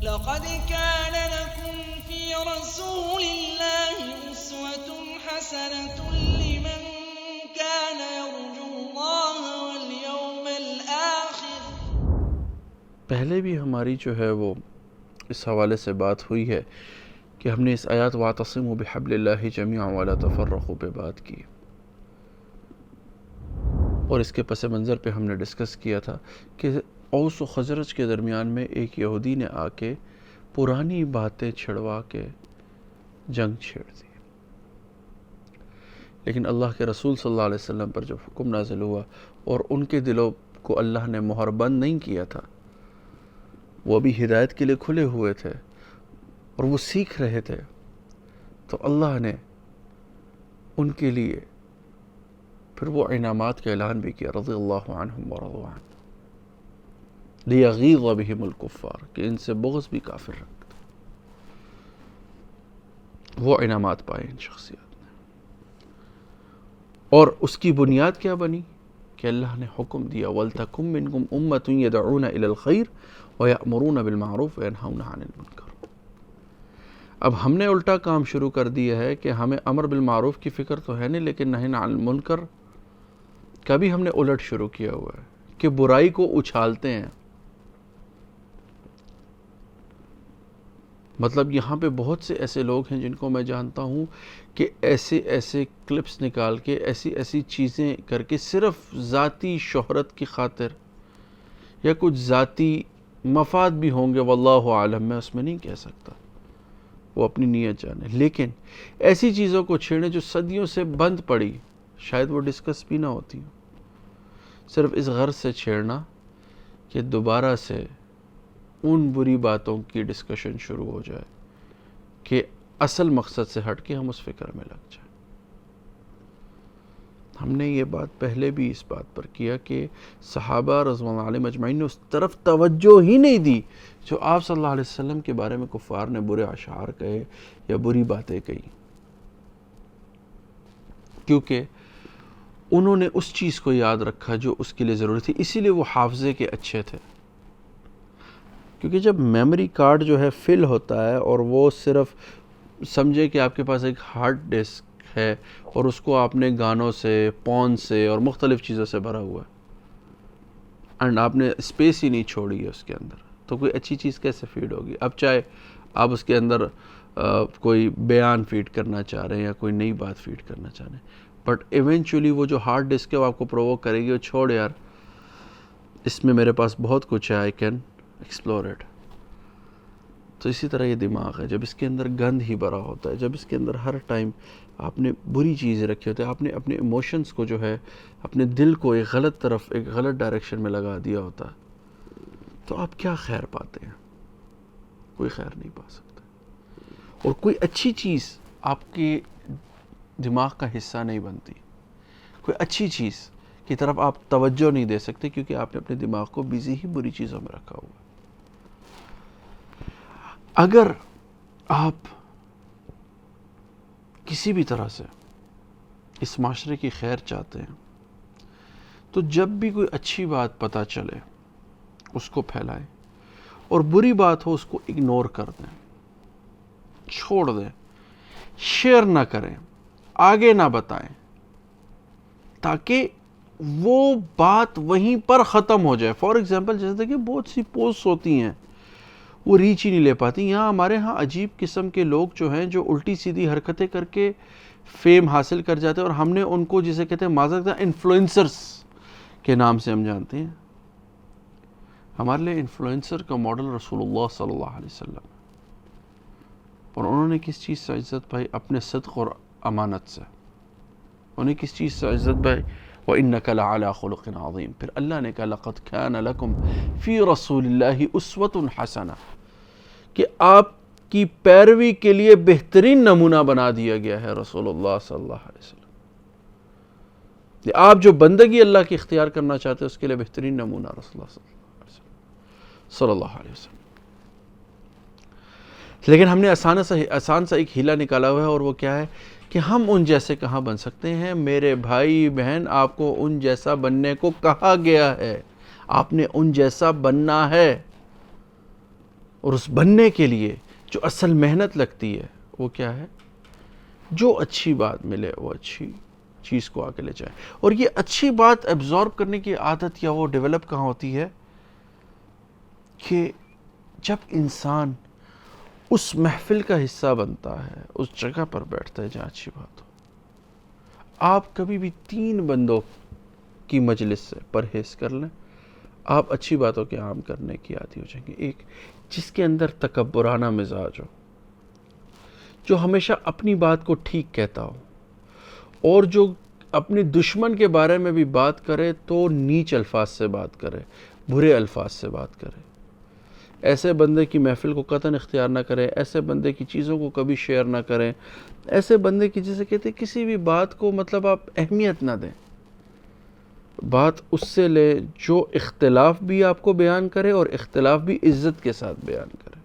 لقد كان لكم في رسول الله أسوة حسنة لمن كان يرجو الله واليوم الآخر۔ پہلے بھی ہماری جو ہے وہ اس حوالے سے بات ہوئی ہے کہ ہم نے اس آیات وَاعْتَصِمُوا بِحَبْلِ اللَّهِ جَمِيعًا وَلَا تَفَرَّقُوا پہ بات کی، اور اس کے پس منظر پہ ہم نے ڈسکس کیا تھا کہ اوس و خزرج کے درمیان میں ایک یہودی نے آ کے پرانی باتیں چھڑوا کے جنگ چھیڑ دی، لیکن اللہ کے رسول صلی اللہ علیہ وسلم پر جب حکم نازل ہوا اور ان کے دلوں کو اللہ نے مہر بند نہیں کیا تھا، وہ بھی ہدایت کے لیے کھلے ہوئے تھے اور وہ سیکھ رہے تھے، تو اللہ نے ان کے لیے پھر وہ انعامات کا اعلان بھی کیا، رضی اللہ عنہم ورضوا عنہ لیغیظ بہم الکفار، کہ ان سے بغض بھی کافر رکھتے۔ وہ انعامات پائے ان شخصیات نے، اور اس کی بنیاد کیا بنی کہ اللہ نے حکم دیا وَلْتَكُمْ مِنْكُمْ أُمَّةٌ يَدْعُونَ إِلَى الْخَيْرِ وَيَأْمُرُونَ بِالْمَعْرُوفِ وَيَنْهَوْنَ عَنِ الْمُنْكَرِ۔ اب ہم نے الٹا کام شروع کر دیا ہے کہ ہمیں امر بالمعروف کی فکر تو ہے نہیں، لیکن نہی عن المنکر کا بھی ہم نے الٹ شروع کیا ہوا ہے کہ برائی کو اچھالتے ہیں۔ مطلب یہاں پہ بہت سے ایسے لوگ ہیں جن کو میں جانتا ہوں کہ ایسے ایسے کلپس نکال کے ایسی ایسی چیزیں کر کے صرف ذاتی شہرت کی خاطر یا کچھ ذاتی مفاد بھی ہوں گے، واللہ عالم، میں اس میں نہیں کہہ سکتا، وہ اپنی نیت جانے، لیکن ایسی چیزوں کو چھیڑنے جو صدیوں سے بند پڑی، شاید وہ ڈسکس بھی نہ ہوتی ہوں، صرف اس غرض سے چھیڑنا کہ دوبارہ سے ان بری باتوں کی ڈسکشن شروع ہو جائے کہ اصل مقصد سے ہٹ کے ہم اس فکر میں لگ جائیں۔ ہم نے یہ بات پہلے بھی اس بات پر کیا کہ صحابہ رضوان اللہ علیہم اجمعین نے اس طرف توجہ ہی نہیں دی جو آپ صلی اللہ علیہ وسلم کے بارے میں کفار نے برے اشعار کہے یا بری باتیں کہی، کیونکہ انہوں نے اس چیز کو یاد رکھا جو اس کے لیے ضروری تھی، اسی لیے وہ حافظے کے اچھے تھے۔ کیونکہ جب میموری کارڈ جو ہے فل ہوتا ہے اور وہ صرف سمجھے کہ آپ کے پاس ایک ہارڈ ڈسک ہے اور اس کو آپ نے گانوں سے، پون سے اور مختلف چیزوں سے بھرا ہوا ہے، اینڈ آپ نے اسپیس ہی نہیں چھوڑی ہے اس کے اندر، تو کوئی اچھی چیز کیسے فیڈ ہوگی؟ اب چاہے آپ اس کے اندر کوئی بیان فیڈ کرنا چاہ رہے ہیں یا کوئی نئی بات فیڈ کرنا چاہ رہے ہیں، بٹ ایونچولی وہ جو ہارڈ ڈسک ہے وہ آپ کو پرووک کرے گی، وہ چھوڑ یار، اس میں میرے پاس بہت کچھ ہے، آئی کین ایکسپلور اٹ۔ تو اسی طرح یہ دماغ ہے، جب اس کے اندر گند ہی بھرا ہوتا ہے، جب اس کے اندر ہر ٹائم آپ نے بری چیزیں رکھی ہوتی ہے، آپ نے اپنے ایموشنز کو جو ہے، اپنے دل کو ایک غلط طرف، ایک غلط ڈائریکشن میں لگا دیا ہوتا ہے، تو آپ کیا خیر پاتے ہیں؟ کوئی خیر نہیں پا سکتے، اور کوئی اچھی چیز آپ کے دماغ کا حصہ نہیں بنتی، کوئی اچھی چیز کی طرف آپ توجہ نہیں دے سکتے، کیونکہ آپ نے اپنے دماغ کو بزی ہی بری چیزوں میں رکھا ہوا ہے۔ اگر آپ کسی بھی طرح سے اس معاشرے کی خیر چاہتے ہیں تو جب بھی کوئی اچھی بات پتہ چلے اس کو پھیلائیں، اور بری بات ہو اس کو اگنور کر دیں، چھوڑ دیں، شیئر نہ کریں، آگے نہ بتائیں، تاکہ وہ بات وہیں پر ختم ہو جائے۔ فار ایگزامپل جیسے کہ بہت سی پوسٹ ہوتی ہیں وہ ریچ ہی نہیں لے پاتی۔ یہاں ہمارے ہاں عجیب قسم کے لوگ جو ہیں جو الٹی سیدھی حرکتیں کر کے فیم حاصل کر جاتے ہیں، اور ہم نے ان کو جسے کہتے ہیں معذرت انفلوئنسرز کے نام سے ہم جانتے ہیں۔ ہمارے لیے انفلوئنسر کا ماڈل رسول اللہ صلی اللہ علیہ وسلم، اور انہوں نے کس چیز سے عزت پائی؟ اپنے صدق اور امانت سے۔ انہیں کس چیز سے عزت پائی؟ وَإِنَّكَ لَعَلَىٰ خُلُقٍ عَظِيمٍ۔ پھر اللہ نے کہا لَقَدْ كَانَ لَكُمْ فِي رَسُولِ اللَّهِ أُسْوَةٌ حَسَنَةٌ، کہ آپ کی پیروی کے لیے بہترین نمونہ بنا دیا گیا ہے رسول اللہ صلی اللہ علیہ وسلم۔ آپ جو بندگی اللہ کی اختیار کرنا چاہتے ہیں اس کے لیے بہترین نمونہ رسول اللہ صلی اللہ علیہ وسلم۔ لیکن ہم نے آسان سا ایک ہیلا نکالا ہوا ہے، اور وہ کیا ہے کہ ہم ان جیسے کہاں بن سکتے ہیں؟ میرے بھائی بہن، آپ کو ان جیسا بننے کو کہا گیا ہے، آپ نے ان جیسا بننا ہے، اور اس بننے کے لیے جو اصل محنت لگتی ہے وہ کیا ہے؟ جو اچھی بات ملے وہ اچھی چیز کو آگے لے جائے. اور یہ اچھی بات ایبزارب کرنے کی عادت یا وہ ڈیولپ کہاں ہوتی ہے کہ جب انسان اس محفل کا حصہ بنتا ہے، اس جگہ پر بیٹھتا ہے جہاں اچھی بات ہو. آپ کبھی بھی 3 بندوں کی مجلس سے پرہیز کر لیں، آپ اچھی باتوں کے عام کرنے کی عادی ہو جائیں گے. ایک جس کے اندر تکبرانہ مزاج ہو، جو ہمیشہ اپنی بات کو ٹھیک کہتا ہو، اور جو اپنے دشمن کے بارے میں بھی بات کرے تو نیچ الفاظ سے بات کرے، برے الفاظ سے بات کرے. ایسے بندے کی محفل کو قطعاً اختیار نہ کریں، ایسے بندے کی چیزوں کو کبھی شیئر نہ کریں، ایسے بندے کی جسے کہتے ہیں کسی بھی بات کو مطلب آپ اہمیت نہ دیں. بات اس سے لے جو اختلاف بھی آپ کو بیان کرے اور اختلاف بھی عزت کے ساتھ بیان کرے.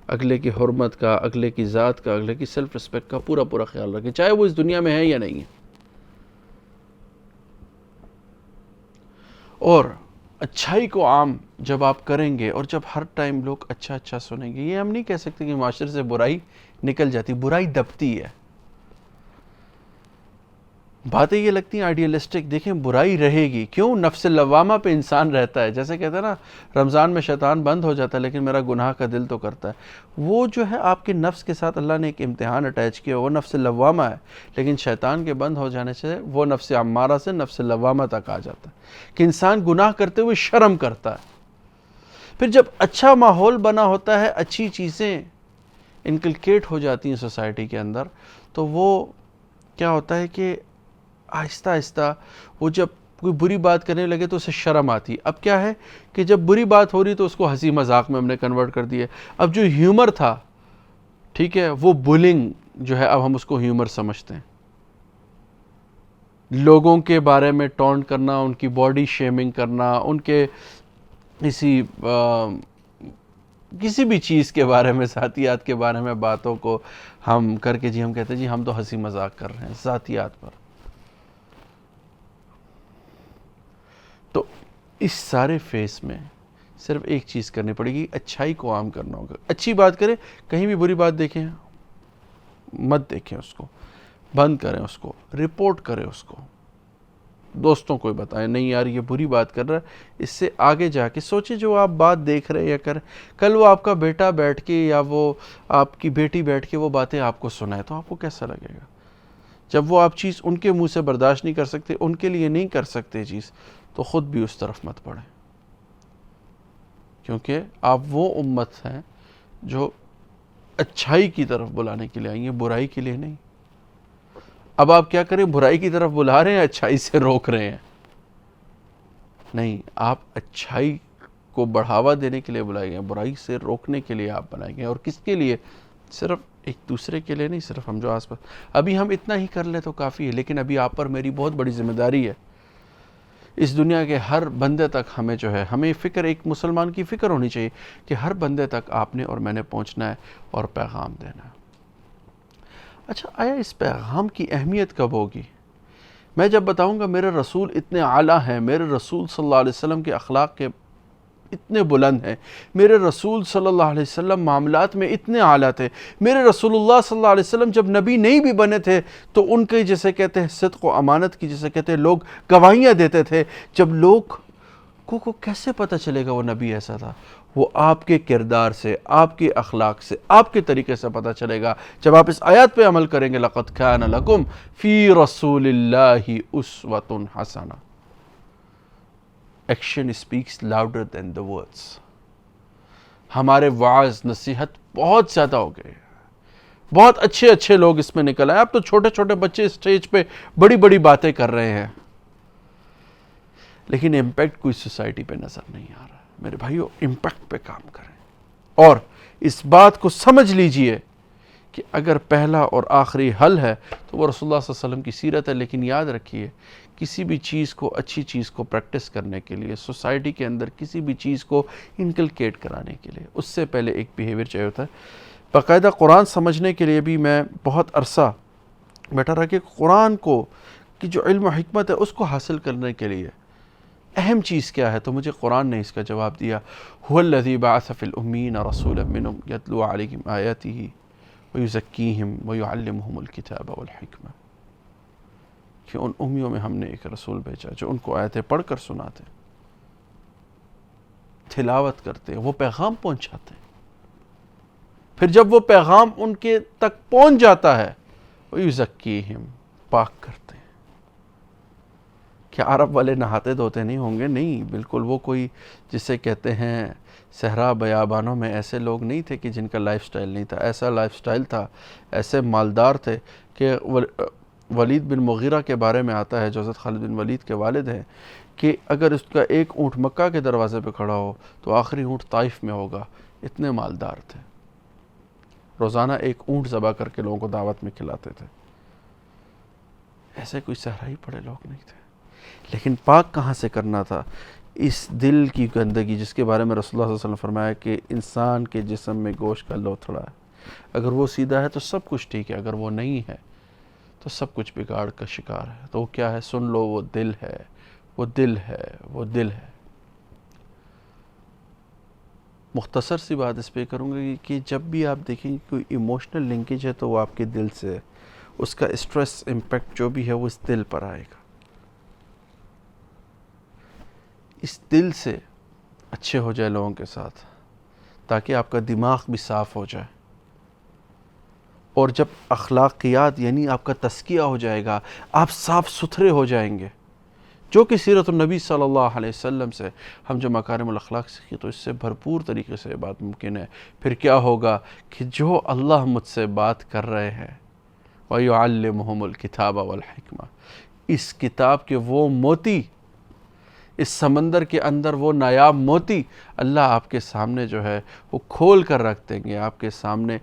اگلے کی حرمت کا، اگلے کی ذات کا، اگلے کی سیلف ریسپیکٹ کا پورا خیال رکھیں، چاہے وہ اس دنیا میں ہے یا نہیں ہے. اور اچھائی کو عام جب آپ کریں گے اور جب ہر ٹائم لوگ اچھا سنیں گے، یہ ہم نہیں کہہ سکتے کہ معاشرے سے برائی نکل جاتی، برائی دبتی ہے. باتیں یہ لگتی ہیں آئیڈیلسٹک، دیکھیں برائی رہے گی. کیوں؟ نفس لوامہ پہ انسان رہتا ہے. جیسے کہتے ہیں نا رمضان میں شیطان بند ہو جاتا ہے لیکن میرا گناہ کا دل تو کرتا ہے. وہ جو ہے آپ کے نفس کے ساتھ اللہ نے ایک امتحان اٹیچ کیا، وہ نفس لوامہ ہے. لیکن شیطان کے بند ہو جانے سے وہ نفس امارہ سے نفس لوامہ تک آ جاتا ہے کہ انسان گناہ کرتے ہوئے شرم کرتا ہے. پھر جب اچھا ماحول بنا ہوتا ہے، اچھی چیزیں انکلکیٹ ہو جاتی ہیں سوسائٹی کے اندر، تو وہ کیا ہوتا ہے کہ آہستہ وہ جب کوئی بری بات کرنے لگے تو اسے شرم آتی. اب کیا ہے کہ جب بری بات ہو رہی تو اس کو ہنسی مذاق میں ہم نے کنورٹ کر دیا. اب جو ہیومر تھا، ٹھیک ہے، وہ بولنگ جو ہے اب ہم اس کو ہیومر سمجھتے ہیں. لوگوں کے بارے میں ٹونٹ کرنا، ان کی باڈی شیمنگ کرنا، ان کے کسی بھی چیز کے بارے میں، ذاتیات کے بارے میں باتوں کو ہم کر کے ہم کہتے ہیں ہم تو ہنسی مذاق کر رہے ہیں ذاتیات پر. تو اس سارے فیس میں صرف ایک چیز کرنی پڑے گی، اچھائی کو عام کرنا ہوگا. اچھی بات کریں، کہیں بھی بری بات دیکھیں مت دیکھیں، اس کو بند کریں، اس کو رپورٹ کریں، اس کو دوستوں کو بتائیں نہیں یار یہ بری بات کر رہا ہے. اس سے آگے جا کے سوچیں جو آپ بات دیکھ رہے ہیں یا کریں، کل وہ آپ کا بیٹا بیٹھ کے یا وہ آپ کی بیٹی بیٹھ کے وہ باتیں آپ کو سنائے تو آپ کو کیسا لگے گا؟ جب وہ آپ چیز ان کے منہ سے برداشت نہیں کر سکتے، ان کے لیے نہیں کر سکتے چیز، تو خود بھی اس طرف مت پڑیں، کیونکہ آپ وہ امت ہیں جو اچھائی کی طرف بلانے کے لیے آئی ہیں، برائی کے لیے نہیں. اب آپ کیا کریں؟ برائی کی طرف بلا رہے ہیں، اچھائی سے روک رہے ہیں؟ نہیں، آپ اچھائی کو بڑھاوا دینے کے لیے بلائے گئے، برائی سے روکنے کے لیے آپ بنائے گئے. اور کس کے لیے؟ صرف ایک دوسرے کے لیے نہیں، صرف ہم جو آس پاس. ابھی ہم اتنا ہی کر لیں تو کافی ہے، لیکن ابھی آپ پر میری بہت بڑی ذمہ داری ہے. اس دنیا کے ہر بندے تک ہمیں جو ہے، ہمیں فکر، ایک مسلمان کی فکر ہونی چاہیے کہ ہر بندے تک آپ نے اور میں نے پہنچنا ہے اور پیغام دینا ہے. اچھا، آیا اس پیغام کی اہمیت کب ہوگی؟ میں جب بتاؤں گا میرے رسول اتنے اعلیٰ ہیں، میرے رسول صلی اللہ علیہ وسلم کے اخلاق کے اتنے بلند ہیں، میرے رسول صلی اللہ علیہ وسلم معاملات میں اتنے اعلیٰ تھے، میرے رسول اللہ صلی اللہ علیہ وسلم جب نبی نہیں بھی بنے تھے تو ان کے جیسے کہتے ہیں صدق و امانت کی جیسے کہتے ہیں لوگ گواہیاں دیتے تھے. جب لوگ کو کیسے پتہ چلے گا وہ نبی ایسا تھا؟ وہ آپ کے کردار سے، آپ کے اخلاق سے، آپ کے طریقے سے پتہ چلے گا جب آپ اس آیات پہ عمل کریں گے. لَقَدْ كَانَ لَكُمْ فِي رَسُولِ اللَّهِ أُسْوَةٌ حَسَنَةٌ. Action speaks louder than the words. ہمارے وعظ نصیحت بہت زیادہ ہو گئے، بہت اچھے لوگ اس میں نکل آئے. اب تو چھوٹے بچے اسٹیج پہ بڑی باتیں کر رہے ہیں، لیکن امپیکٹ کوئی سوسائٹی پہ نظر نہیں آ رہا. میرے بھائیو، امپیکٹ پہ کام کریں اور اس بات کو سمجھ لیجئے کہ اگر پہلا اور آخری حل ہے تو وہ رسول اللہ صلی اللہ علیہ وسلم کی سیرت ہے. لیکن یاد رکھیے، کسی بھی چیز کو، اچھی چیز کو پریکٹس کرنے کے لیے، سوسائٹی کے اندر کسی بھی چیز کو انکلکیٹ کرانے کے لیے، اس سے پہلے ایک بیہیویئر چاہیے ہوتا ہے. باقاعدہ قرآن سمجھنے کے لیے بھی میں بہت عرصہ بیٹھا رہا کہ قرآن کو کی جو علم و حکمت ہے اس کو حاصل کرنے کے لیے اہم چیز کیا ہے؟ تو مجھے قرآن نے اس کا جواب دیا، هو الذی بعث فی الامین رسولا منہم یتلو علیہم آیاتہ ویزکیہم ویعلمہم الکتاب والحکمہ، کہ ان امیوں میں ہم نے ایک رسول بھیجا جو ان کو آیتیں پڑھ کر سناتے، تلاوت کرتے، وہ پیغام پہنچاتے، پھر جب وہ پیغام ان کے تک پہنچ جاتا ہے ویزکیہم، پاک کرتے ہیں۔ کیا عرب والے نہاتے دھوتے نہیں ہوں گے؟ نہیں، بالکل وہ کوئی جسے کہتے ہیں صحرا بیابانوں میں ایسے لوگ نہیں تھے کہ جن کا لائف سٹائل نہیں تھا، ایسا لائف سٹائل تھا، ایسے مالدار تھے کہ ولید بن مغیرہ کے بارے میں آتا ہے جو حضرت خالد بن ولید کے والد ہیں، کہ اگر اس کا ایک اونٹ مکہ کے دروازے پہ کھڑا ہو تو آخری اونٹ طائف میں ہوگا، اتنے مالدار تھے، روزانہ ایک اونٹ ذبح کر کے لوگوں کو دعوت میں کھلاتے تھے۔ ایسے کوئی صحرائی پڑے لوگ نہیں تھے، لیکن پاک کہاں سے کرنا تھا؟ اس دل کی گندگی جس کے بارے میں رسول اللہ صلی اللہ علیہ وسلم نے فرمایا کہ انسان کے جسم میں گوشت کا لوتھڑا ہے، اگر وہ سیدھا ہے تو سب کچھ ٹھیک ہے، اگر وہ نہیں ہے تو سب کچھ بگاڑ کا شکار ہے۔ تو وہ کیا ہے؟ سن لو، وہ دل ہے، وہ دل ہے، وہ دل ہے۔ مختصر سی بات اس پہ کروں گا کہ جب بھی آپ دیکھیں کوئی ایموشنل لنکیج ہے تو وہ آپ کے دل سے ہے، اس کا اسٹریس امپیکٹ جو بھی ہے وہ اس دل پر آئے گا۔ اس دل سے اچھے ہو جائے لوگوں کے ساتھ تاکہ آپ کا دماغ بھی صاف ہو جائے، اور جب اخلاقیات یعنی آپ کا تزکیہ ہو جائے گا، آپ صاف ستھرے ہو جائیں گے، جو کہ سیرت النبی صلی اللہ علیہ وسلم سے ہم جو مکارم الاخلاق سیکھی تو اس سے بھرپور طریقے سے یہ بات ممکن ہے۔ پھر کیا ہوگا کہ جو اللہ مجھ سے بات کر رہے ہیں وَيُعَلِّمُهُمُ الْكِتَابَ وَالْحِكْمَةَ، اس کتاب کے وہ موتی، اس سمندر کے اندر وہ نایاب موتی اللہ آپ کے سامنے جو ہے وہ کھول کر رکھ دیں گے، آپ کے سامنے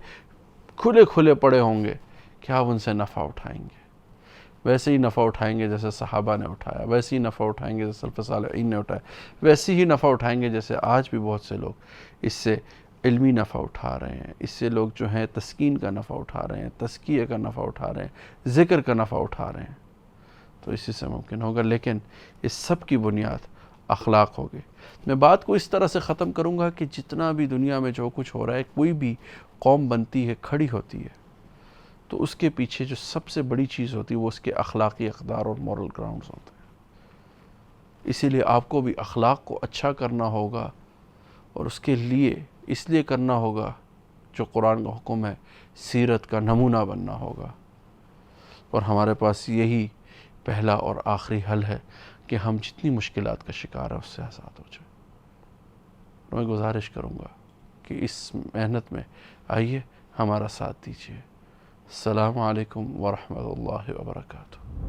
کھلے کھلے پڑے ہوں گے کہ آپ ان سے نفع اٹھائیں گے، ویسے ہی نفع اٹھائیں گے جیسے صحابہ نے اٹھایا، ویسے ہی نفع اٹھائیں گے جیسے سلف صالحین نے اٹھایا، ویسے ہی نفع اٹھائیں گے جیسے آج بھی بہت سے لوگ اس سے علمی نفع اٹھا رہے ہیں، اس سے لوگ جو ہیں تسکین کا نفع اٹھا رہے ہیں، تزکیہ کا نفع اٹھا رہے ہیں، ذکر کا نفع اٹھا رہے ہیں۔ تو اسی سے ممکن ہوگا، لیکن اس سب کی بنیاد اخلاق ہوگی۔ میں بات کو اس طرح سے ختم کروں گا کہ جتنا بھی دنیا میں جو کچھ ہو رہا ہے، کوئی بھی قوم بنتی ہے، کھڑی ہوتی ہے، تو اس کے پیچھے جو سب سے بڑی چیز ہوتی ہے وہ اس کے اخلاقی اقدار اور مورل گراؤنڈز ہوتے ہیں۔ اسی لیے آپ کو بھی اخلاق کو اچھا کرنا ہوگا، اور اس کے لیے اس لیے کرنا ہوگا جو قرآن کا حکم ہے، سیرت کا نمونہ بننا ہوگا، اور ہمارے پاس یہی پہلا اور آخری حل ہے کہ ہم جتنی مشکلات کا شکار ہے اس سے آزاد ہو جائیں۔ میں گزارش کروں گا کہ اس محنت میں آئیے، ہمارا ساتھ دیجیے۔ السلام علیکم ورحمۃ اللہ وبرکاتہ۔